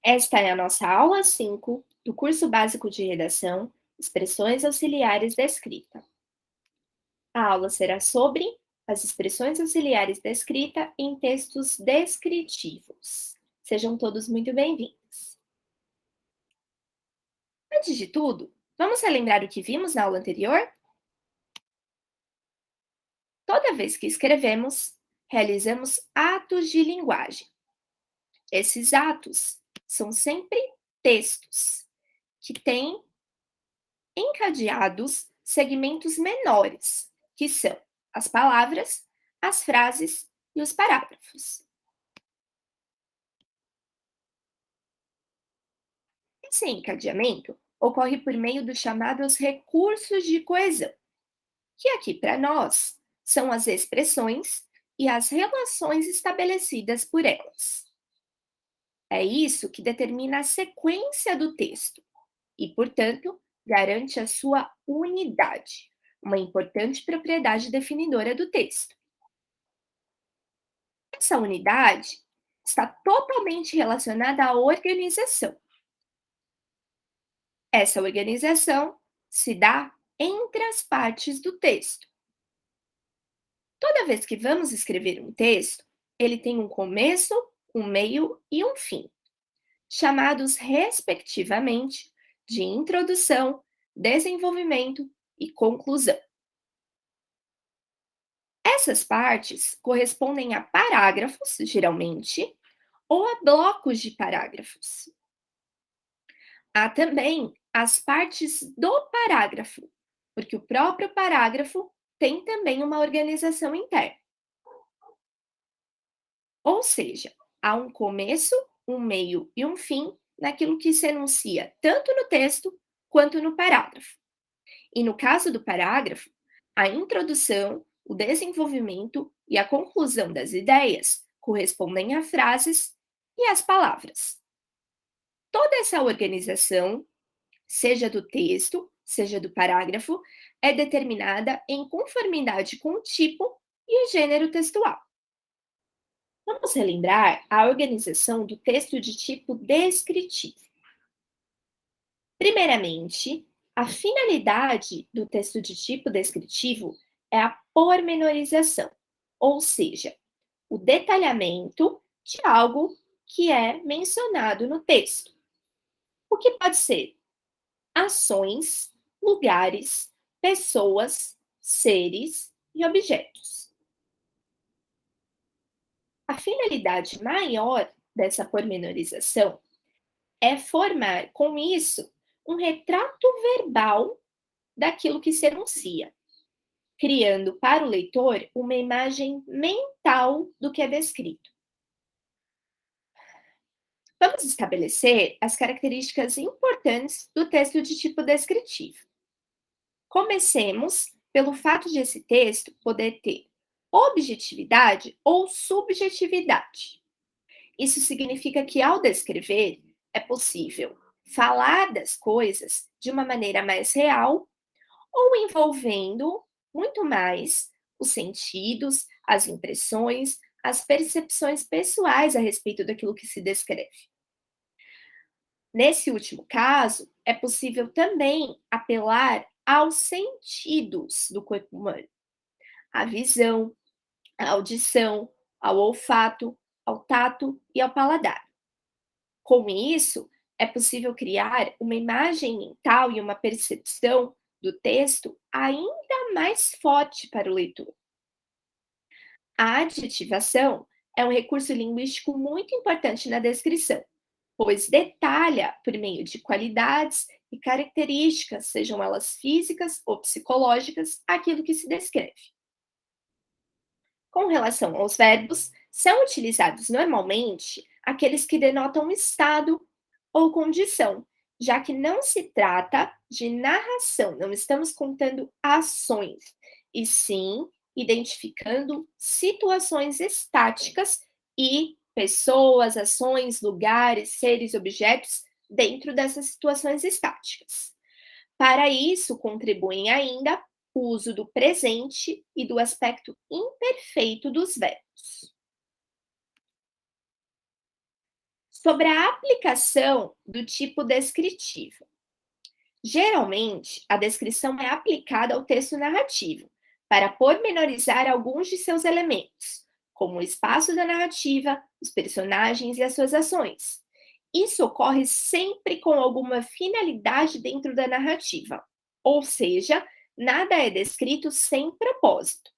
Esta é a nossa aula 5 do curso básico de redação, expressões auxiliares da escrita. A aula será sobre as expressões auxiliares da escrita em textos descritivos. Sejam todos muito bem-vindos. Antes de tudo, vamos relembrar o que vimos na aula anterior? Toda vez que escrevemos, realizamos atos de linguagem. Esses atos são sempre textos que têm encadeados segmentos menores, que são as palavras, as frases e os parágrafos. Esse encadeamento ocorre por meio dos chamados recursos de coesão, que aqui para nós são as expressões e as relações estabelecidas por elas. É isso que determina a sequência do texto e, portanto, garante a sua unidade, uma importante propriedade definidora do texto. Essa unidade está totalmente relacionada à organização. Essa organização se dá entre as partes do texto. Toda vez que vamos escrever um texto, ele tem um começo, um meio e um fim, chamados respectivamente de introdução, desenvolvimento e conclusão. Essas partes correspondem a parágrafos, geralmente, ou a blocos de parágrafos. Há também as partes do parágrafo, porque o próprio parágrafo tem também uma organização interna. Ou seja, há um começo, um meio e um fim naquilo que se enuncia tanto no texto quanto no parágrafo. E no caso do parágrafo, a introdução, o desenvolvimento e a conclusão das ideias correspondem a frases e às palavras. Toda essa organização, seja do texto, seja do parágrafo, é determinada em conformidade com o tipo e o gênero textual. Vamos relembrar a organização do texto de tipo descritivo. Primeiramente, a finalidade do texto de tipo descritivo é a pormenorização, ou seja, o detalhamento de algo que é mencionado no texto. O que pode ser ações, lugares, pessoas, seres e objetos. A finalidade maior dessa pormenorização é formar, com isso, um retrato verbal daquilo que se enuncia, criando para o leitor uma imagem mental do que é descrito. Vamos estabelecer as características importantes do texto de tipo descritivo. Comecemos pelo fato de esse texto poder ter objetividade ou subjetividade. Isso significa que, ao descrever, é possível falar das coisas de uma maneira mais real ou envolvendo muito mais os sentidos, as impressões, as percepções pessoais a respeito daquilo que se descreve. Nesse último caso, é possível também apelar aos sentidos do corpo humano, à visão, à audição, ao olfato, ao tato e ao paladar. Com isso, é possível criar uma imagem mental e uma percepção do texto ainda mais forte para o leitor. A adjetivação é um recurso linguístico muito importante na descrição, pois detalha, por meio de qualidades e características, sejam elas físicas ou psicológicas, aquilo que se descreve. Com relação aos verbos, são utilizados normalmente aqueles que denotam estado ou condição, já que não se trata de narração, não estamos contando ações, e sim identificando situações estáticas e pessoas, ações, lugares, seres, objetos dentro dessas situações estáticas. Para isso, contribuem ainda o uso do presente e do aspecto imperfeito dos verbos. Sobre a aplicação do tipo descritivo. Geralmente, a descrição é aplicada ao texto narrativo para pormenorizar alguns de seus elementos, como o espaço da narrativa, os personagens e as suas ações. Isso ocorre sempre com alguma finalidade dentro da narrativa, ou seja, nada é descrito sem propósito.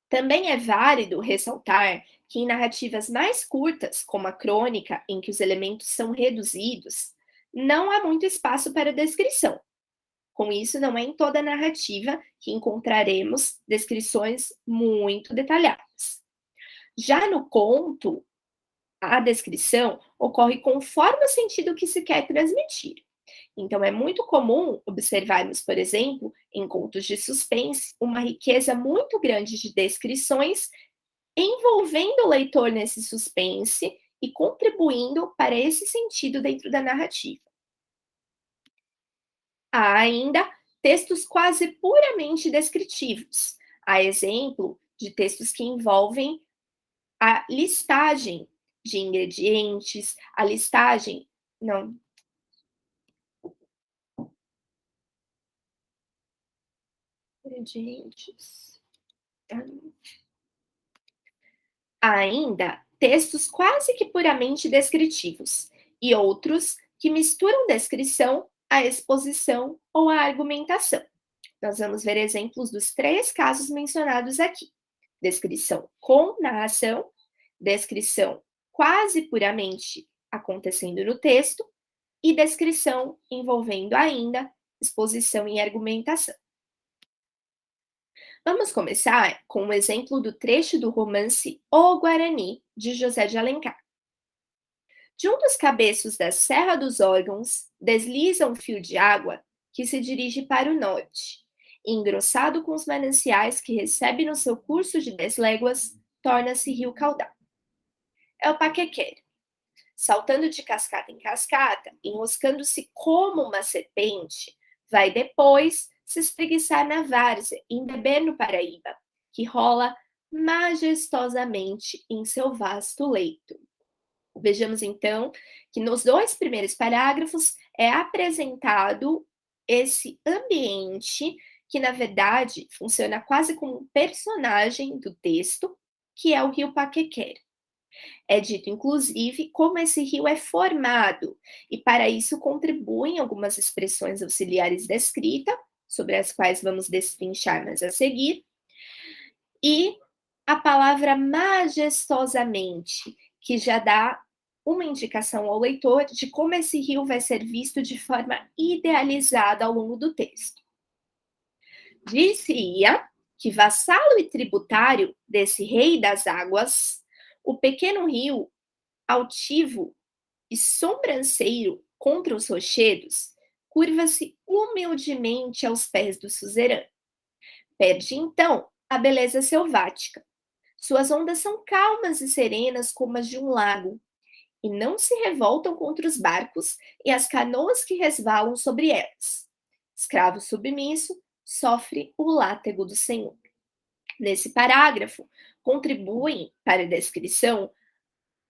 Também é válido ressaltar que em narrativas mais curtas, como a crônica, em que os elementos são reduzidos, não há muito espaço para descrição. Com isso, não é em toda a narrativa que encontraremos descrições muito detalhadas. Já no conto, a descrição ocorre conforme o sentido que se quer transmitir. Então, é muito comum observarmos, por exemplo, em contos de suspense, uma riqueza muito grande de descrições envolvendo o leitor nesse suspense e contribuindo para esse sentido dentro da narrativa. Há ainda textos quase puramente descritivos. Há exemplo de textos que envolvem a listagem de ingredientes, a listagem. Não, ingredientes. Há ainda textos quase que puramente descritivos e outros que misturam descrição à exposição ou à argumentação. Nós vamos ver exemplos dos três casos mencionados aqui: descrição com narração, descrição quase puramente acontecendo no texto e descrição envolvendo ainda exposição e argumentação. Vamos começar com um exemplo do trecho do romance O Guarani, de José de Alencar. De um dos cabeços da Serra dos Órgãos, desliza um fio de água que se dirige para o norte, e, engrossado com os mananciais que recebe no seu curso de 10 léguas, torna-se rio caudal. É o Paquequer, saltando de cascata em cascata, enroscando-se como uma serpente, vai depois se espreguiçar na várzea, embeber no Paraíba, que rola majestosamente em seu vasto leito. Vejamos então que nos dois primeiros parágrafos é apresentado esse ambiente que, na verdade, funciona quase como um personagem do texto, que é o rio Paquequer. É dito, inclusive, como esse rio é formado, e para isso contribuem algumas expressões auxiliares da escrita, sobre as quais vamos destrinchar mais a seguir, e a palavra majestosamente, que já dá uma indicação ao leitor de como esse rio vai ser visto de forma idealizada ao longo do texto. Dir-se-ia que vassalo e tributário desse rei das águas, o pequeno rio, altivo e sobranceiro contra os rochedos, curva-se humildemente aos pés do suzerano. Perde então a beleza selvática. Suas ondas são calmas e serenas como as de um lago, e não se revoltam contra os barcos e as canoas que resvalam sobre elas. Escravo submisso sofre o látego do senhor. Nesse parágrafo, contribuem para a descrição,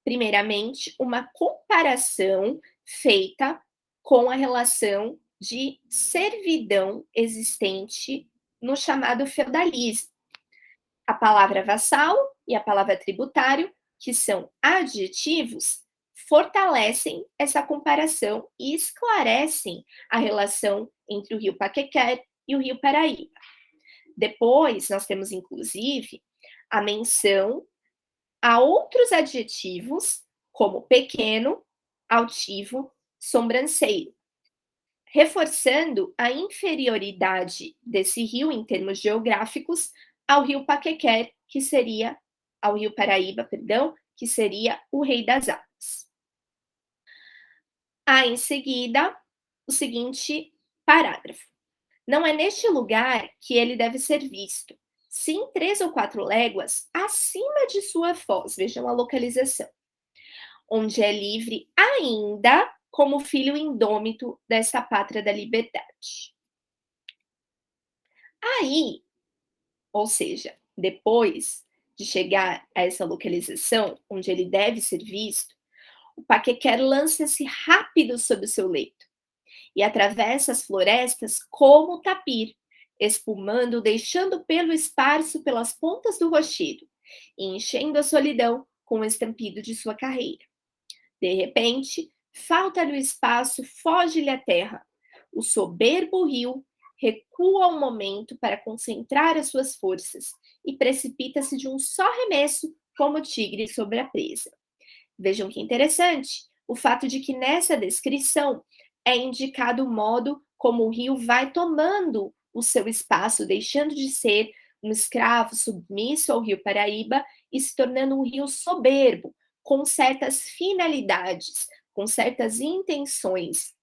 primeiramente, uma comparação feita com a relação de servidão existente no chamado feudalismo. A palavra vassalo e a palavra tributário, que são adjetivos, fortalecem essa comparação e esclarecem a relação entre o rio Paquequer e o rio Paraíba. Depois, nós temos, inclusive, a menção a outros adjetivos, como pequeno, altivo, sobranceiro, reforçando a inferioridade desse rio em termos geográficos ao rio Paquequer, que seria ao rio Paraíba, perdão, que seria o rei das águas. Há em seguida o seguinte parágrafo: não é neste lugar que ele deve ser visto, sim 3 ou 4 léguas acima de sua foz, vejam a localização, onde é livre ainda como filho indômito dessa pátria da liberdade. Aí, ou seja, depois de chegar a essa localização, onde ele deve ser visto, o paquequer lança-se rápido sob o seu leito e atravessa as florestas como o tapir, espumando, deixando pelo esparso pelas pontas do rochedo e enchendo a solidão com o estampido de sua carreira. De repente, falta-lhe o espaço, foge-lhe a terra. O soberbo rio recua um momento para concentrar as suas forças e precipita-se de um só remesso como o tigre sobre a presa. Vejam que interessante o fato de que nessa descrição é indicado o modo como o rio vai tomando o seu espaço, deixando de ser um escravo submisso ao rio Paraíba e se tornando um rio soberbo, com certas finalidades, com certas intenções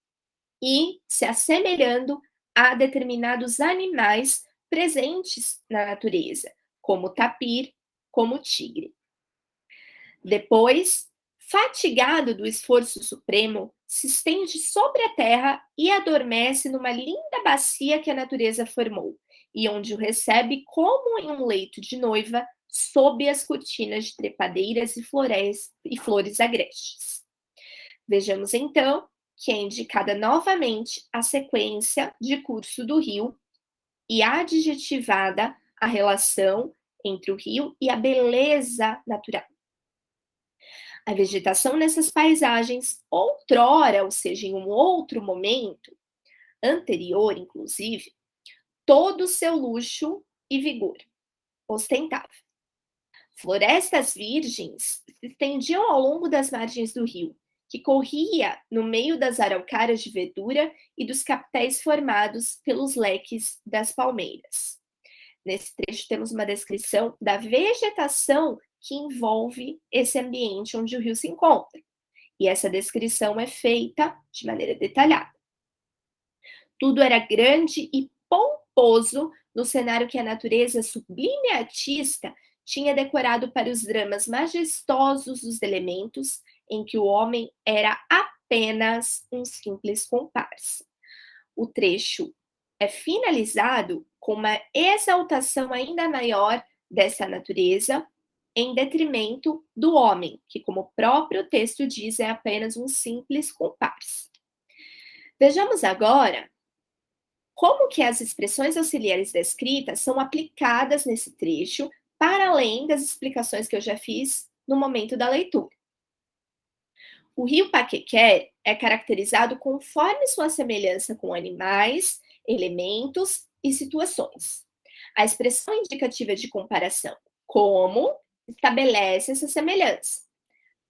e se assemelhando a determinados animais presentes na natureza, como o tapir, como o tigre. Depois, fatigado do esforço supremo, se estende sobre a terra e adormece numa linda bacia que a natureza formou, e onde o recebe como em um leito de noiva, sob as cortinas de trepadeiras e flores agrestes. Vejamos então que é indicada novamente a sequência de curso do rio e adjetivada a relação entre o rio e a beleza natural. A vegetação nessas paisagens, outrora, ou seja, em um outro momento, anterior inclusive, todo o seu luxo e vigor ostentava. Florestas virgens se estendiam ao longo das margens do rio, que corria no meio das araucárias de verdura e dos capitéis formados pelos leques das palmeiras. Nesse trecho temos uma descrição da vegetação que envolve esse ambiente onde o rio se encontra. E essa descrição é feita de maneira detalhada. Tudo era grande e pomposo no cenário que a natureza sublime artista tinha decorado para os dramas majestosos dos elementos, em que o homem era apenas um simples comparsa. O trecho é finalizado com uma exaltação ainda maior dessa natureza, em detrimento do homem, que, como o próprio texto diz, é apenas um simples comparsa. Vejamos agora como que as expressões auxiliares da escrita são aplicadas nesse trecho, para além das explicações que eu já fiz no momento da leitura. O rio Paquequer é caracterizado conforme sua semelhança com animais, elementos e situações. A expressão indicativa de comparação, como, estabelece essa semelhança.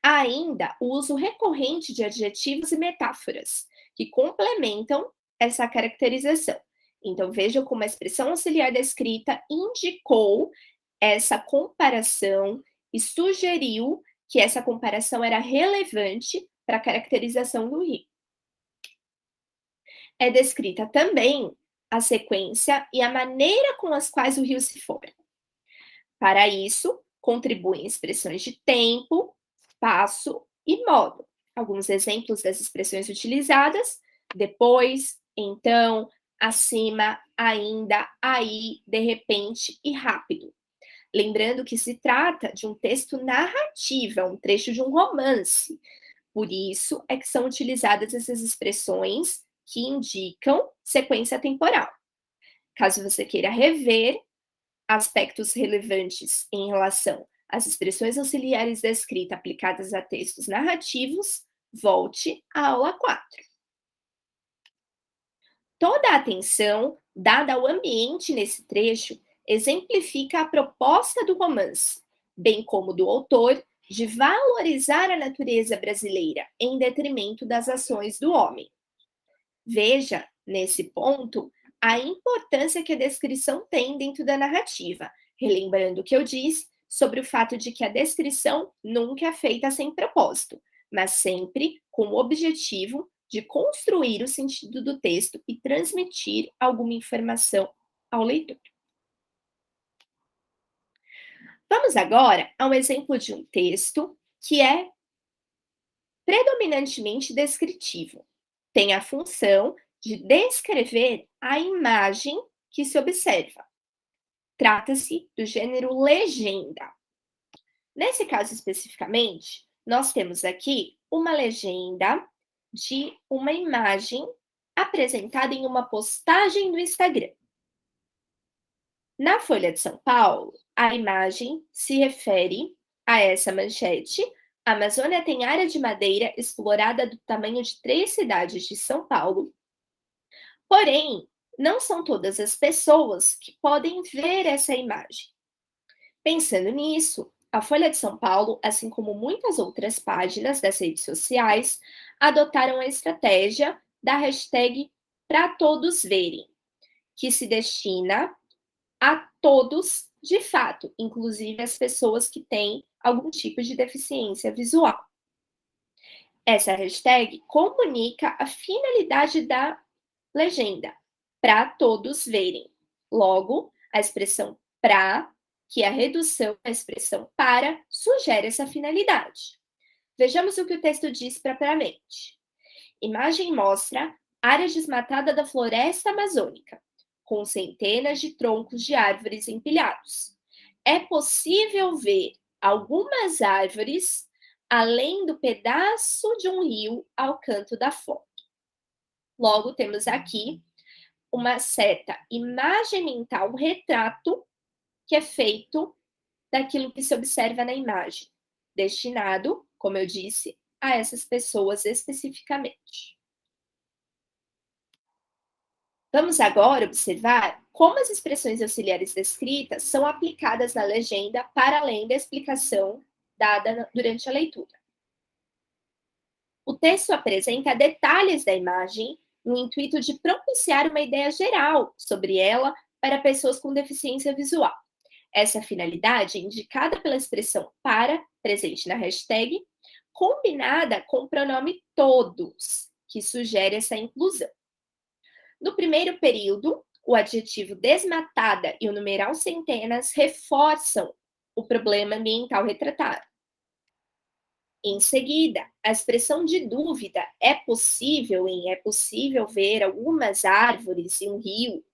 Há ainda o uso recorrente de adjetivos e metáforas, que complementam essa caracterização. Então, vejam como a expressão auxiliar da escrita indicou essa comparação e sugeriu que essa comparação era relevante para a caracterização do rio. É descrita também a sequência e a maneira com as quais o rio se forma. Para isso, contribuem expressões de tempo, espaço e modo. Alguns exemplos das expressões utilizadas: depois, então, acima, ainda, aí, de repente e rápido. Lembrando que se trata de um texto narrativo, um trecho de um romance. Por isso é que são utilizadas essas expressões que indicam sequência temporal. Caso você queira rever aspectos relevantes em relação às expressões auxiliares da escrita aplicadas a textos narrativos, volte à aula 4. Toda a atenção dada ao ambiente nesse trecho exemplifica a proposta do romance, bem como do autor de valorizar a natureza brasileira em detrimento das ações do homem. Veja, nesse ponto, a importância que a descrição tem dentro da narrativa, relembrando o que eu disse sobre o fato de que a descrição nunca é feita sem propósito, mas sempre com o objetivo de construir o sentido do texto e transmitir alguma informação ao leitor. Vamos agora a um exemplo de um texto que é predominantemente descritivo. Tem a função de descrever a imagem que se observa. Trata-se do gênero legenda. Nesse caso especificamente, nós temos aqui uma legenda de uma imagem apresentada em uma postagem do Instagram. Na Folha de São Paulo, a imagem se refere a essa manchete: "A Amazônia tem área de madeira explorada do tamanho de 3 cidades de São Paulo, porém, não são todas as pessoas que podem ver essa imagem." Pensando nisso, a Folha de São Paulo, assim como muitas outras páginas das redes sociais, adotaram a estratégia da hashtag "Para Todos Verem", que se destina a todos de fato, inclusive as pessoas que têm algum tipo de deficiência visual. Essa hashtag comunica a finalidade da legenda, para todos verem. Logo, a expressão "pra", que é a redução da expressão "para", sugere essa finalidade. Vejamos o que o texto diz propriamente. Imagem mostra área desmatada da floresta amazônica, com centenas de troncos de árvores empilhados. É possível ver algumas árvores além do pedaço de um rio ao canto da foto. Logo, temos aqui uma certa imagem mental, um retrato que é feito daquilo que se observa na imagem, destinado, como eu disse, a essas pessoas especificamente. Vamos agora observar como as expressões auxiliares descritas são aplicadas na legenda para além da explicação dada durante a leitura. O texto apresenta detalhes da imagem no intuito de propiciar uma ideia geral sobre ela para pessoas com deficiência visual. Essa finalidade é indicada pela expressão "para", presente na hashtag, combinada com o pronome "todos", que sugere essa inclusão. No primeiro período, o adjetivo "desmatada" e o numeral "centenas" reforçam o problema ambiental retratado. Em seguida, a expressão de dúvida é possível ver algumas árvores e um rio,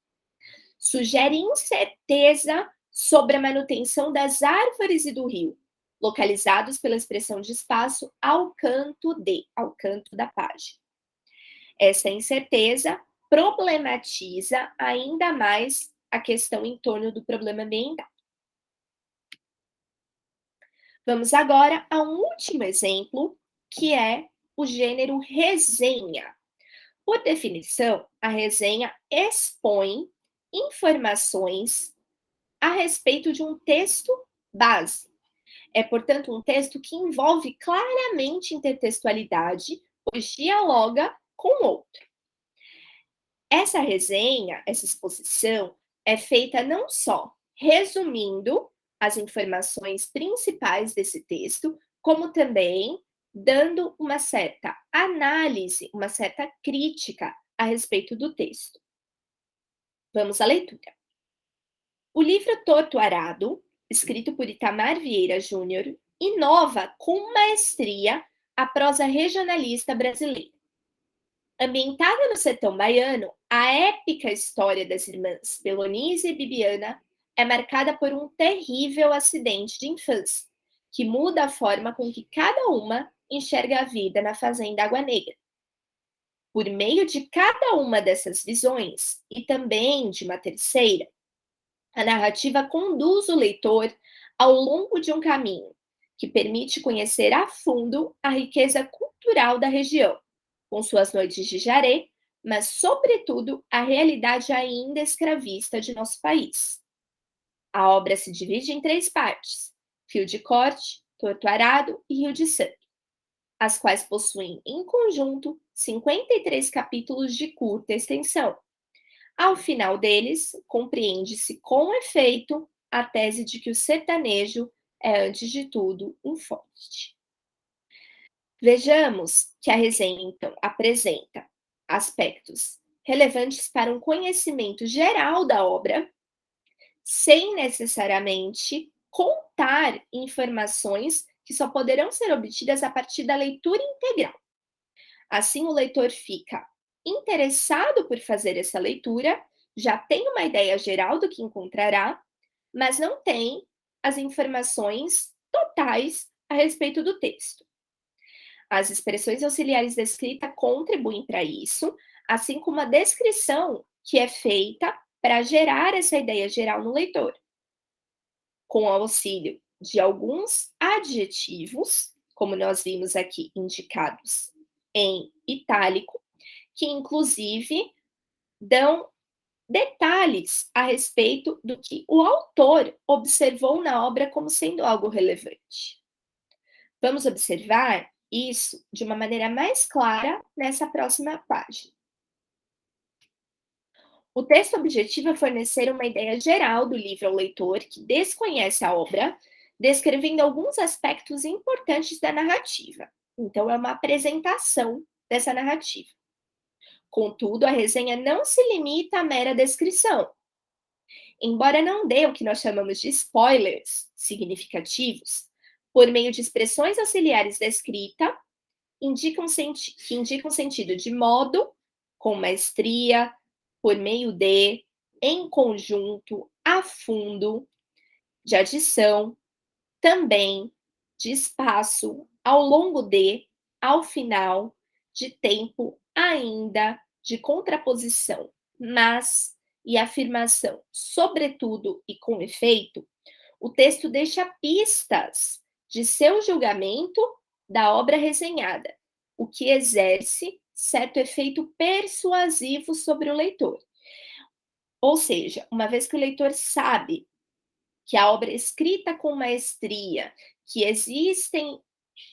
sugere incerteza sobre a manutenção das árvores e do rio, localizados pela expressão de espaço ao canto da página. Essa incerteza problematiza ainda mais a questão em torno do problema ambiental. Vamos agora a um último exemplo, que é o gênero resenha. Por definição, a resenha expõe informações a respeito de um texto base. É, portanto, um texto que envolve claramente intertextualidade, pois dialoga com o outro. Essa resenha, essa exposição, é feita não só resumindo as informações principais desse texto, como também dando uma certa análise, uma certa crítica a respeito do texto. Vamos à leitura. O livro Torto Arado, escrito por Itamar Vieira Júnior, inova com maestria a prosa regionalista brasileira. Ambientada no sertão baiano, a épica história das irmãs Belonise e Bibiana é marcada por um terrível acidente de infância, que muda a forma com que cada uma enxerga a vida na fazenda Água Negra. Por meio de cada uma dessas visões, e também de uma terceira, a narrativa conduz o leitor ao longo de um caminho que permite conhecer a fundo a riqueza cultural da região, com suas noites de jaré, mas, sobretudo, a realidade ainda escravista de nosso país. A obra se divide em 3 partes: Fio de Corte, Torto Arado e Rio de Sangue, as quais possuem, em conjunto, 53 capítulos de curta extensão. Ao final deles, compreende-se com efeito a tese de que o sertanejo é, antes de tudo, um fonte. Vejamos que a resenha, então, apresenta aspectos relevantes para um conhecimento geral da obra, sem necessariamente contar informações que só poderão ser obtidas a partir da leitura integral. Assim, o leitor fica interessado por fazer essa leitura, já tem uma ideia geral do que encontrará, mas não tem as informações totais a respeito do texto. As expressões auxiliares da escrita contribuem para isso, assim como a descrição que é feita para gerar essa ideia geral no leitor, com o auxílio de alguns adjetivos, como nós vimos aqui indicados em itálico, que inclusive dão detalhes a respeito do que o autor observou na obra como sendo algo relevante. Vamos observar isso de uma maneira mais clara nessa próxima página. O texto objetivo é fornecer uma ideia geral do livro ao leitor que desconhece a obra, descrevendo alguns aspectos importantes da narrativa. Então, é uma apresentação dessa narrativa. Contudo, a resenha não se limita à mera descrição. Embora não dê o que nós chamamos de spoilers significativos, por meio de expressões auxiliares da escrita, que indicam sentido de modo, com maestria, por meio de, em conjunto, a fundo, de adição, também, de espaço, ao longo de, ao final, de tempo, ainda, de contraposição, mas e afirmação, sobretudo e com efeito, o texto deixa pistas de seu julgamento da obra resenhada, o que exerce certo efeito persuasivo sobre o leitor. Ou seja, uma vez que o leitor sabe que a obra é escrita com maestria, que existem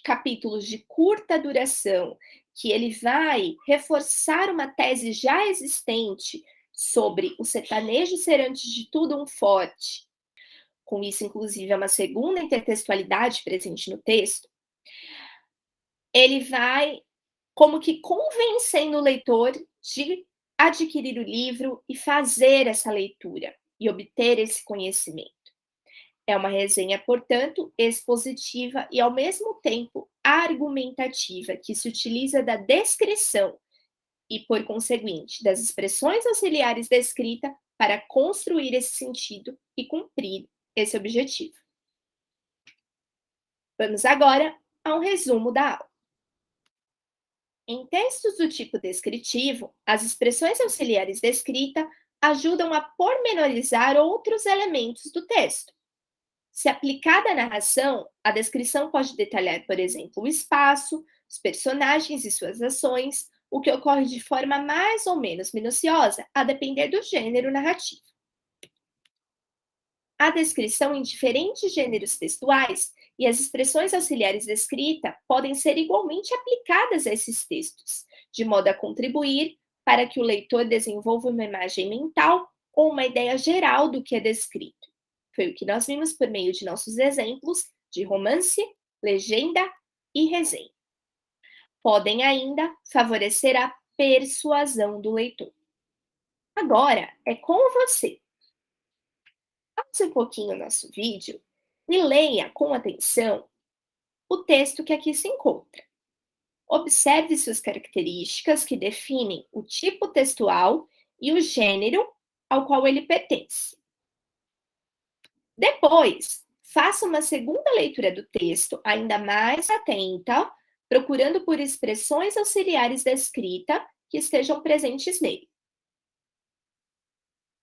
capítulos de curta duração, que ele vai reforçar uma tese já existente sobre o sertanejo ser, antes de tudo, um forte. Com isso, inclusive, é uma segunda intertextualidade presente no texto. Ele vai como que convencendo o leitor de adquirir o livro e fazer essa leitura e obter esse conhecimento. É uma resenha, portanto, expositiva e, ao mesmo tempo, argumentativa, que se utiliza da descrição e, por conseguinte, das expressões auxiliares da escrita para construir esse sentido e cumprir esse objetivo. Vamos agora a um resumo da aula. Em textos do tipo descritivo, as expressões auxiliares da escrita ajudam a pormenorizar outros elementos do texto. Se aplicada à narração, a descrição pode detalhar, por exemplo, o espaço, os personagens e suas ações, o que ocorre de forma mais ou menos minuciosa, a depender do gênero narrativo. A descrição em diferentes gêneros textuais e as expressões auxiliares da escrita podem ser igualmente aplicadas a esses textos, de modo a contribuir para que o leitor desenvolva uma imagem mental ou uma ideia geral do que é descrito. Foi o que nós vimos por meio de nossos exemplos de romance, legenda e resenha. Podem ainda favorecer a persuasão do leitor. Agora é com você. Pause um pouquinho o nosso vídeo e leia com atenção o texto que aqui se encontra. Observe suas características que definem o tipo textual e o gênero ao qual ele pertence. Depois, faça uma segunda leitura do texto, ainda mais atenta, procurando por expressões auxiliares da escrita que estejam presentes nele.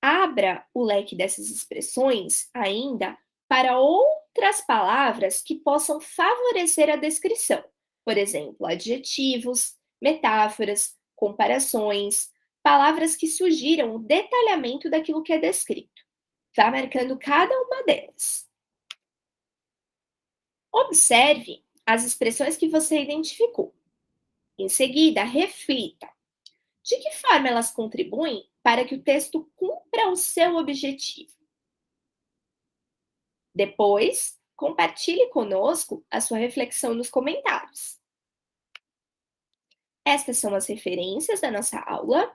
Abra o leque dessas expressões ainda para outras palavras que possam favorecer a descrição, por exemplo, adjetivos, metáforas, comparações, palavras que sugiram o detalhamento daquilo que é descrito. Vá marcando cada uma delas. Observe as expressões que você identificou. Em seguida, reflita. De que forma elas contribuem para que o texto cumpra o seu objetivo? Depois, compartilhe conosco a sua reflexão nos comentários. Estas são as referências da nossa aula